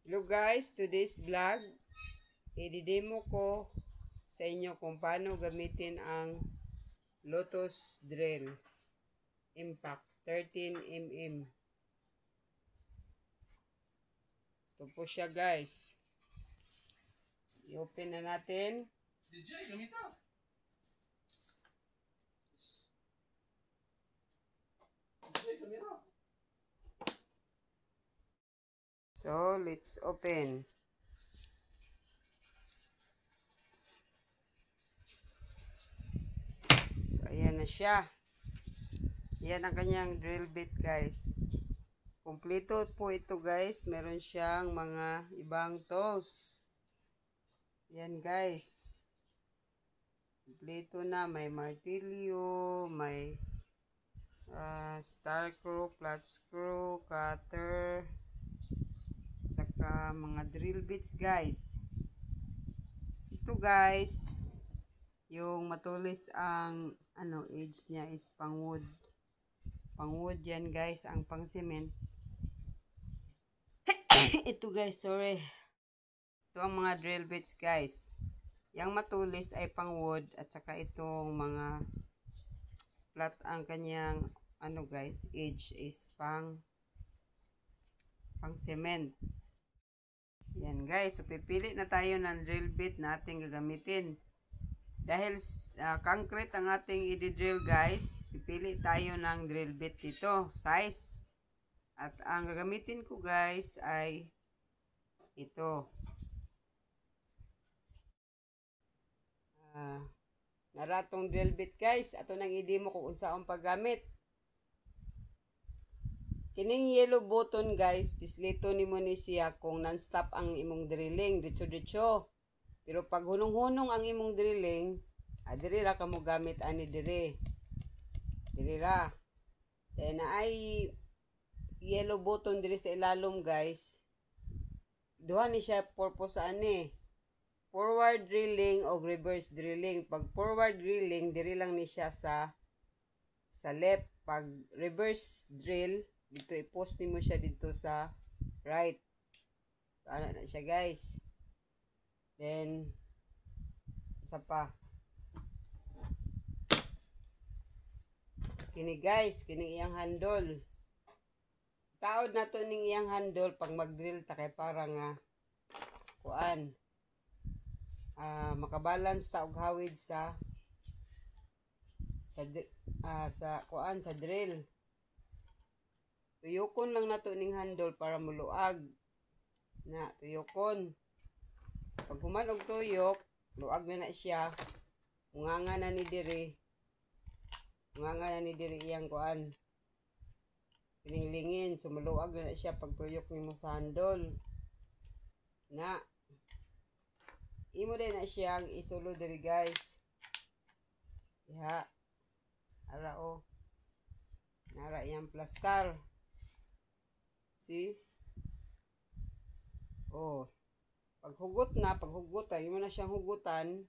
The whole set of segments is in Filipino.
Hello guys, today's vlog, i-demo ko sa inyo kung paano gamitin ang Lotus Drill Impact 13mm. Ito po siya guys. I-open na natin. DJ, gamita. DJ, gamita. So, let's open. So, ayan na siya. Yan ang kanyang drill bit guys. Kompleto po ito guys. Meron siyang mga ibang tools. Yan guys. Kompleto na. May martilyo, may star screw, flat screw, cutter, saka mga drill bits guys. Ito guys, yung matulis ang edge niya is pang wood. Pang wood yan guys, ang pang cement. Ito guys, sorry. Ito ang mga drill bits guys. Yang matulis ay pang wood at saka itong mga flat ang kanyang guys, edge is pang cement. Yan guys, so pipili na tayo ng drill bit na ating gagamitin. Dahil concrete ang ating i-drill guys, pipili tayo ng drill bit dito, size. At ang gagamitin ko guys ay ito. Naratong drill bit guys, ato nang i-demo kung unsaon paggamit. Kining yellow button guys, pislito nimo ni siya kung non-stop ang imong drilling, ditso-ditso. Pero pag hunong-hunong ang imong drilling, diri ra ka mo gamit ani diri. Diri ra. Then ay yellow button diri sa ilalom guys. Duha ni siya purpose ani. Forward drilling o reverse drilling. Pag forward drilling, diri lang ni siya sa left. Pag reverse drill, dito i-post nimo siya dito sa right. So, ano na siya guys. Then isa pa. Kini guys, kini iyang handle. Taod na to ning iyang handle pag mag-drill ta kay para nga kuan. Makabalance ta og hawid sa kuan sa drill. Tuyokon lang nato ning handle para muluag. Na tuyokon. Pag human og tuyok, luag na siya. Unganga na ni diri. Unganga na ni diri iyang kuan. Pininglingin, so maluag na siya pag tuyok nimo sa handle. Na imo din na siyang isulo diri guys. Diha. Ara o. Nara iyang plaster. See? Oh. Paghugot imo na siyang hugutan.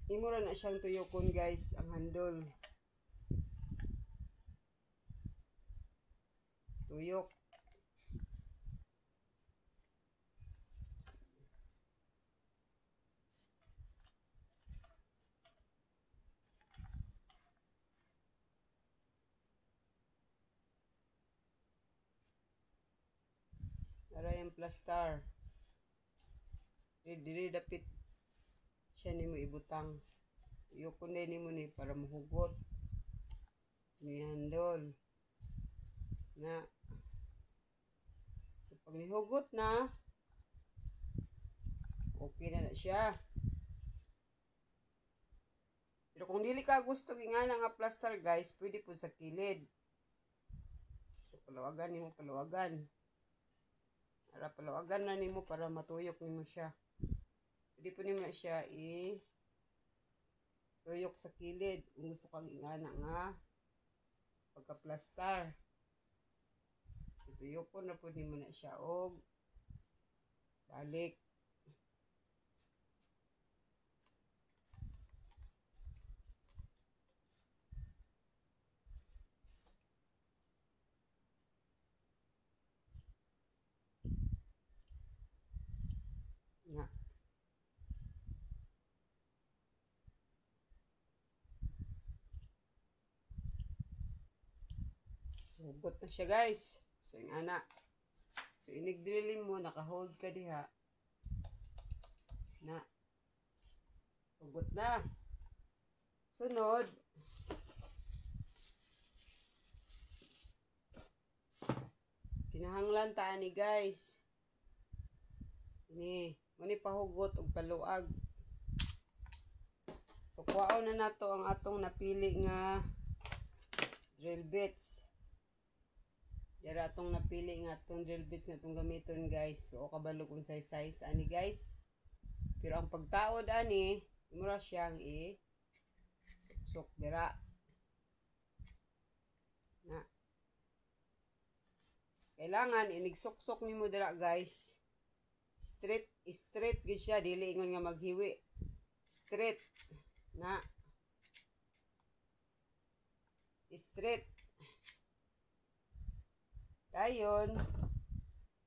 Imo ra na siyang tuyokon guys, ang handle. Tuyok. Ara yung plaster. Diri dapit siya nimo ibutang. Tuyokon din nimo ni para mahugot. Ni handle. Na so pag nihugot na, okay na siya. Pero kung dili ka gusto ingana nga plaster guys, pwede po sa kilid. So palawagan nimo palawagan. Para palawagan na nimo para matuyok nimo siya. Pwede po nimo na siya tuyok sa kilid kung gusto kang ingana nga pagka-plaster. So tuyokon na po nimo na siya og balik. Hugot na siya guys. So yung ana. So inig-drilling mo, naka-hold ka diha. Na. Hugot na. Sunod. Kinahanglan ta ani guys. Ini, muni pahugot og paluag. So kuhaon na nato ang atong napili nga drill bits. Dira atong napili nga atong drill bits na itong gamiton guys. So kabalo kung size ani guys. Pero ang pagtaod ani, mura siyang suksok dira. Na. Kailangan inigsuksok nimo dira guys. Straight gid siya, dili ingon nga maghiwi. Straight na. Straight. Dayon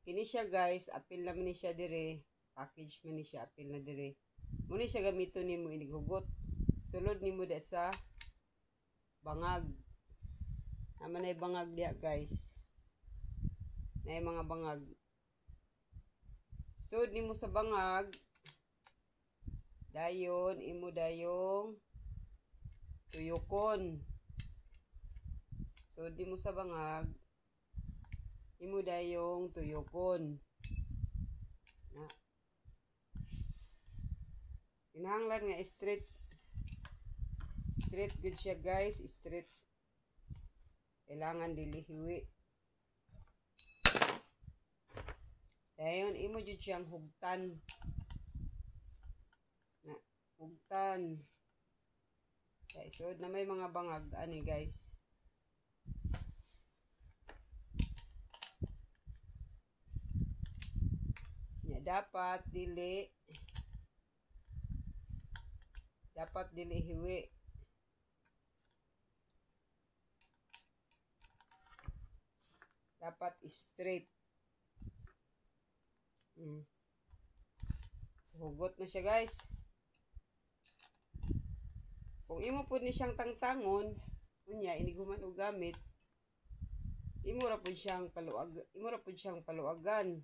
kini siya guys, apil naman ni siya dire. Package man ni siya, apil na dire. Muna siya gamiton nimo inighugot. Sulod nimo da sa bangag. Naman ay bangag diya guys. Na mga bangag. Sud nimo sa bangag. Dayon imo dayong tuyokon. Sud nimo sa bangag. Imo dayong tuyokon. Na. Kinahanglan nga straight. Straight good siya guys, straight. Kailangan dili hiwi. Dayon imo jud siyang hugtan. Na, hugtan. Kay sud na may mga bangag ani guys. Ya dapat dili hiwi. Dapat straight. So, hugot na siya guys. Kung imo po ni siyang tangtangon, unya iniguman og gamit, imo ra pud siyang paluagan.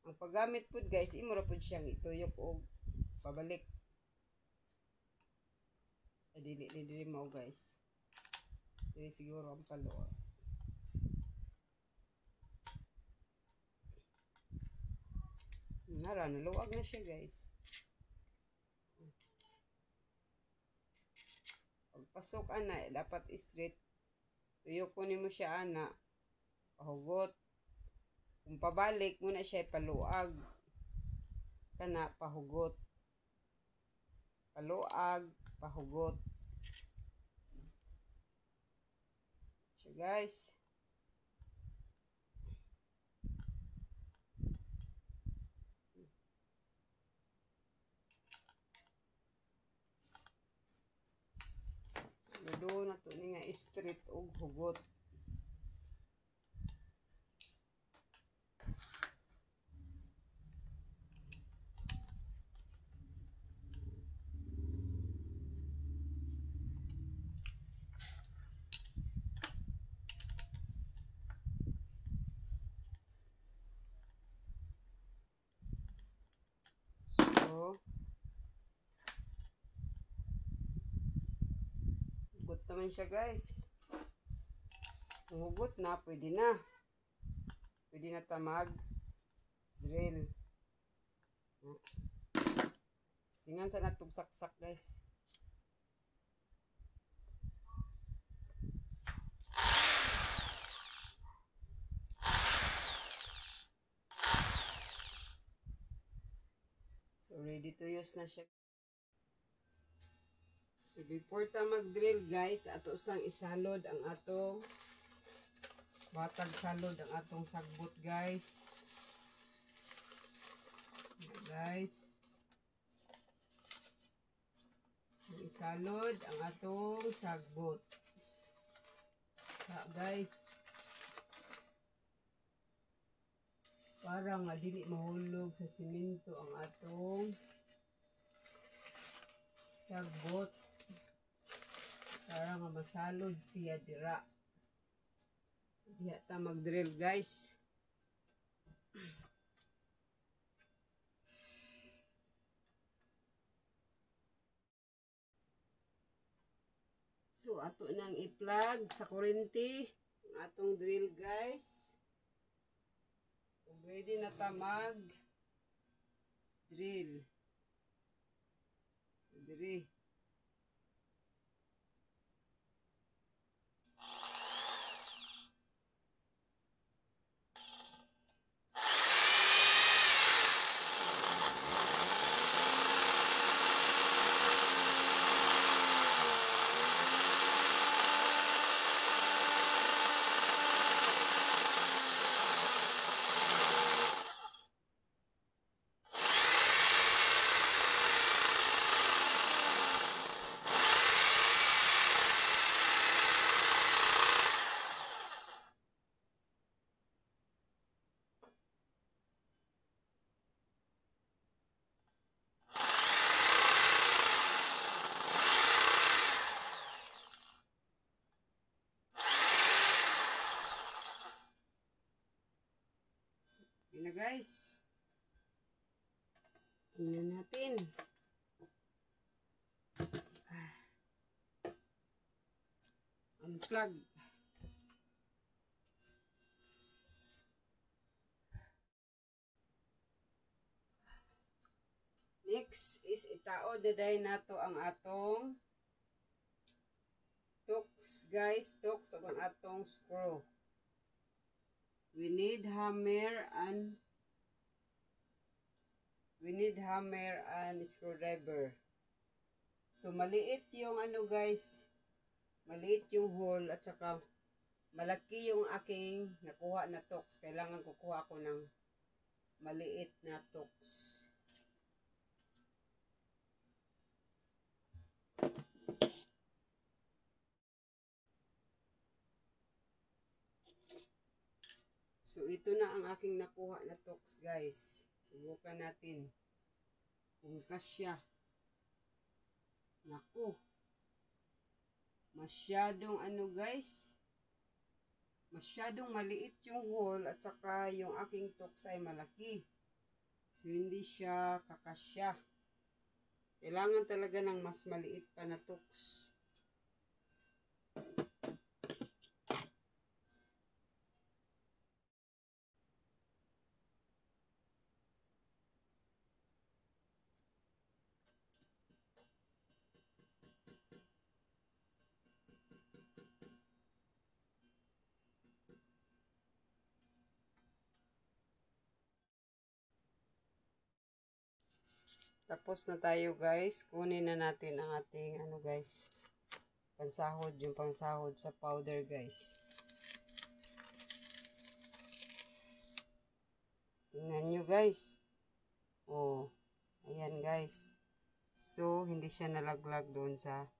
Ang paggamit pud guys, imo ra pud siyang ituyok og pabalik. Ay dili mao guys. Dili siguro ang paluag. Nara, naluwag na siya guys. Pagpasok ana, dapat straight. Tuyok ko nimo siya ana. Pahugot. Kung pabalik, muna siya paluag. Kana, pahugot. Paluag, pahugot. So guys. Ludo na to ni nga straight og hugot. So, hugot naman siya guys. Kung hugot na, pwede na. Pwede na tamag drill. Tingnan sa natong saksak guys. So ready to use na siya. So before ta mag-drill guys, ato sang isalod ang atong batag salod ang atong sagbot guys. Guys. Isalod ang atong sagbot. Guys. Para nga dili mahulog sa simento ang atong sagbot. Para nga masalod siya dira. Diya ta mag-drill guys. So ato nang i-plug sa kuryente ang atong drill guys. So, ready na ta mag drill. So diri. Yun na guys. Tingnan natin. Unplug. Next is itaod na dahil nato ang atong tools guys. Tools o ang atong screw. We need hammer and screwdriver. So maliit yung ano guys, maliit yung hole at saka malaki yung aking nakuha na tools. Kailangan kukuha ko ng maliit na tools. So ito na ang aking nakuha na tools guys. Subukan natin kung kasya. Naku. Masyadong ano guys. Masyadong maliit yung hole at saka yung aking tools ay malaki. So hindi siya kakasya. Kailangan talaga ng mas maliit pa na tools. Tapos na tayo guys. Kunin na natin ang ating ano guys. Pansahod. Yung pansahod sa powder guys. Tingnan nyo guys. Oh. Ayan guys. So hindi siya nalaglag doon sa